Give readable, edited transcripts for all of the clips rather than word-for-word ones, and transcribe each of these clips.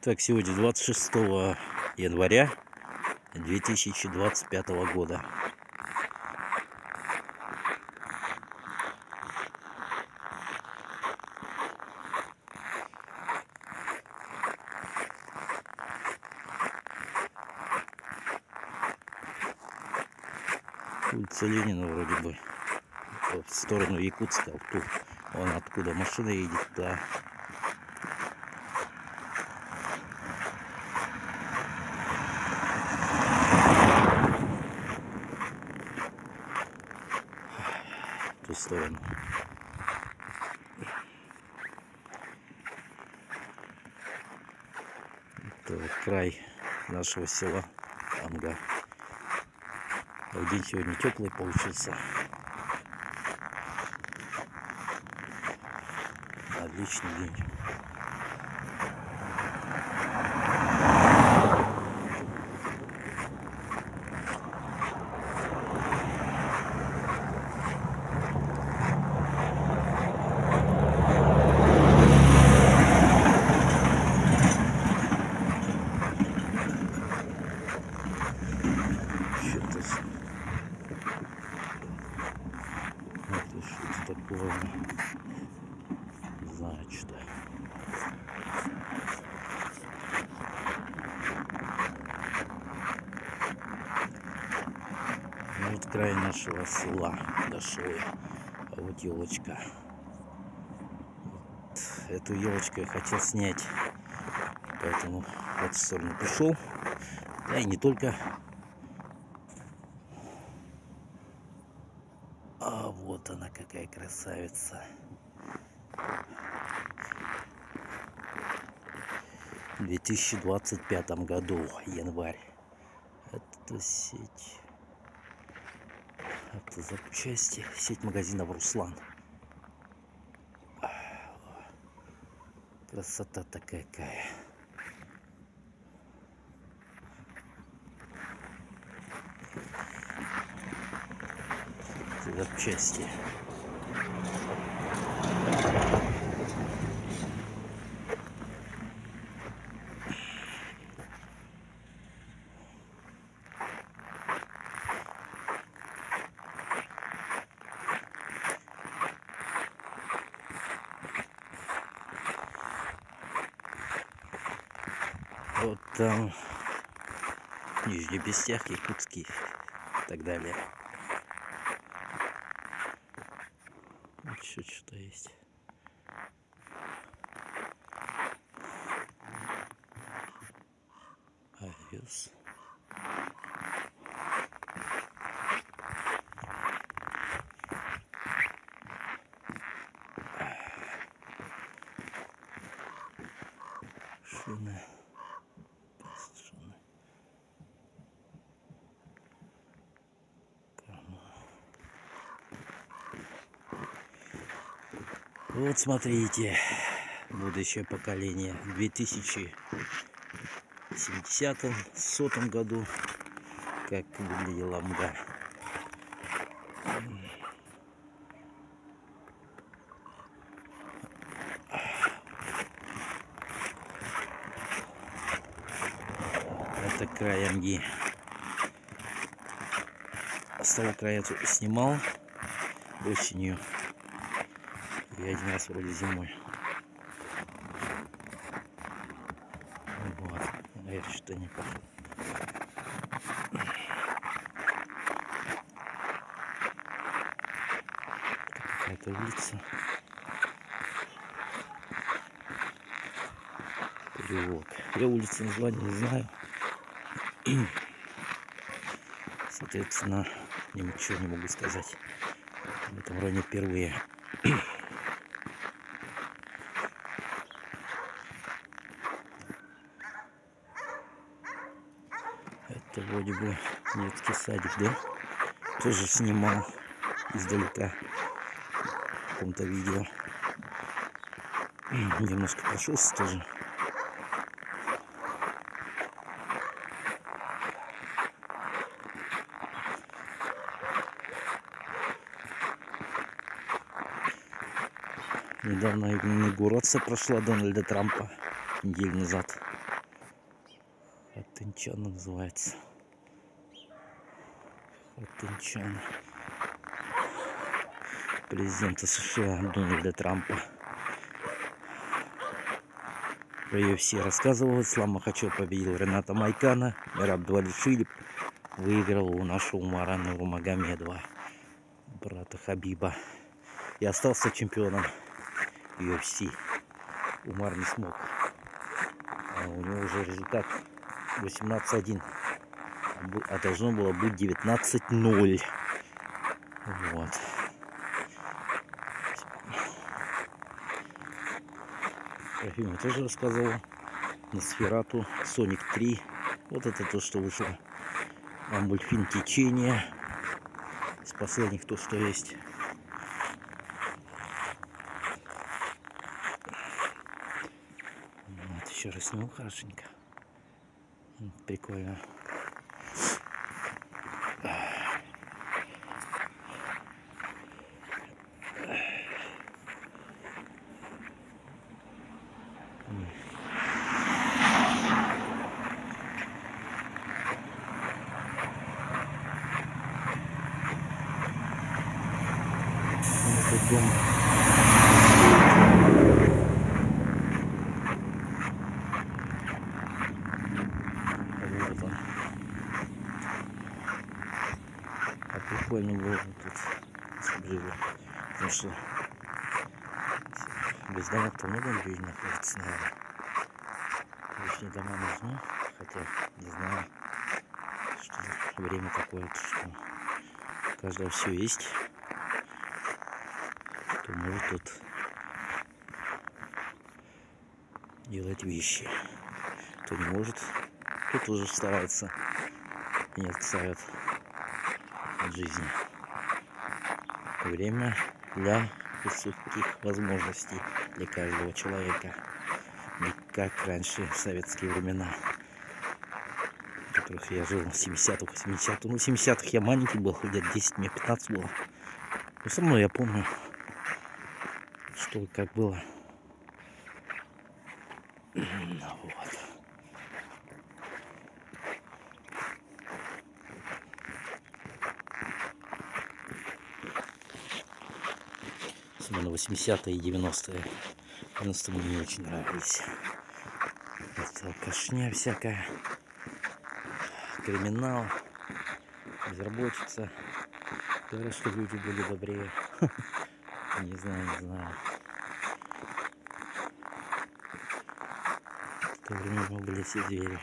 Так, сегодня 26 января 2025 года. Улица Ленина вроде бы в сторону Якутска. Вон откуда машина едет, да. В ту сторону. Это вот край нашего села Амга. День сегодня теплый получился. Отличный день. Это что-то такое. Не знаю, что. Ну, вот край нашего села дошел. А вот елочка. Вот эту елочку я хотел снять. Поэтому в эту сторону пришел. Да и не только. А вот она какая красавица. В 2025 году, январь. Это сеть. Автозапчасти. Сеть магазинов Руслан. Красота-то какая. Запчасти. Вот там Нижний Бестях, Якутский и так далее. Еще что-то есть. Овес. Шины. Вот смотрите, будущее поколение в 2070-100 году, как выглядела Амга. Это край Амги. С того края я снимал осенью. И один раз вроде зимой. Вот. А я что не пошел. Какая-то улица. Переулок. Я улицы названия не знаю. Соответственно, ничего не могу сказать. В этом районе впервые. Это вроде бы детский садик, да? Тоже снимал издалека в каком-то видео. Немножко прошелся тоже. Недавно инаугурация прошла Дональда Трампа неделю назад. Хатынчан называется. Хатынчан. Президента США Дональда Трампа. Про UFC рассказывал. Ислам Махачев победил Рената Майкана. Мераб Двалишвили выиграл у нашего Умара Нурмагомедова, брата Хабиба. И остался чемпионом UFC. Умар не смог. А у него уже результат 18-1. А должно было быть 19-0. Вот. Про фильм я тоже рассказывал. Носферату, Соник 3. Вот это то, что вышло. А мультфильм «Течение». Из последних то, что есть. Вот, еще раз сниму хорошенько. Прикольно. Вот дом. Вот он. А прикольно было тут, чтобы жили. Потому что без домов-то много людей находится, наверное. Лишние дома нужны, хотя не знаю, что время такое, что у каждого все есть, кто может тут делать вещи, кто не может, кто тоже старается и не отстает от жизни. Время для высоких возможностей для каждого человека, не как раньше в советские времена, в которых я жил в 70-х, 80-х. Ну, в 70-х я маленький был, где-то 10, мне 15 было. Но со мной я помню, что как было. Вот. Особенно 80-е и 90-е. 90-е мне не очень нравились. Это алкашня всякая, криминал, безработица. Говорят, что люди были добрее. Не знаю, не знаю. В то время мы были все звери.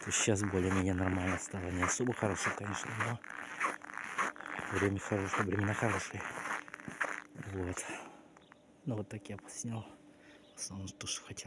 То сейчас более-менее нормально стало. Не особо хорошо, конечно, но время хорошее, времена хорошие. Вот. Ну вот так я поснял. В основном то, что хотел.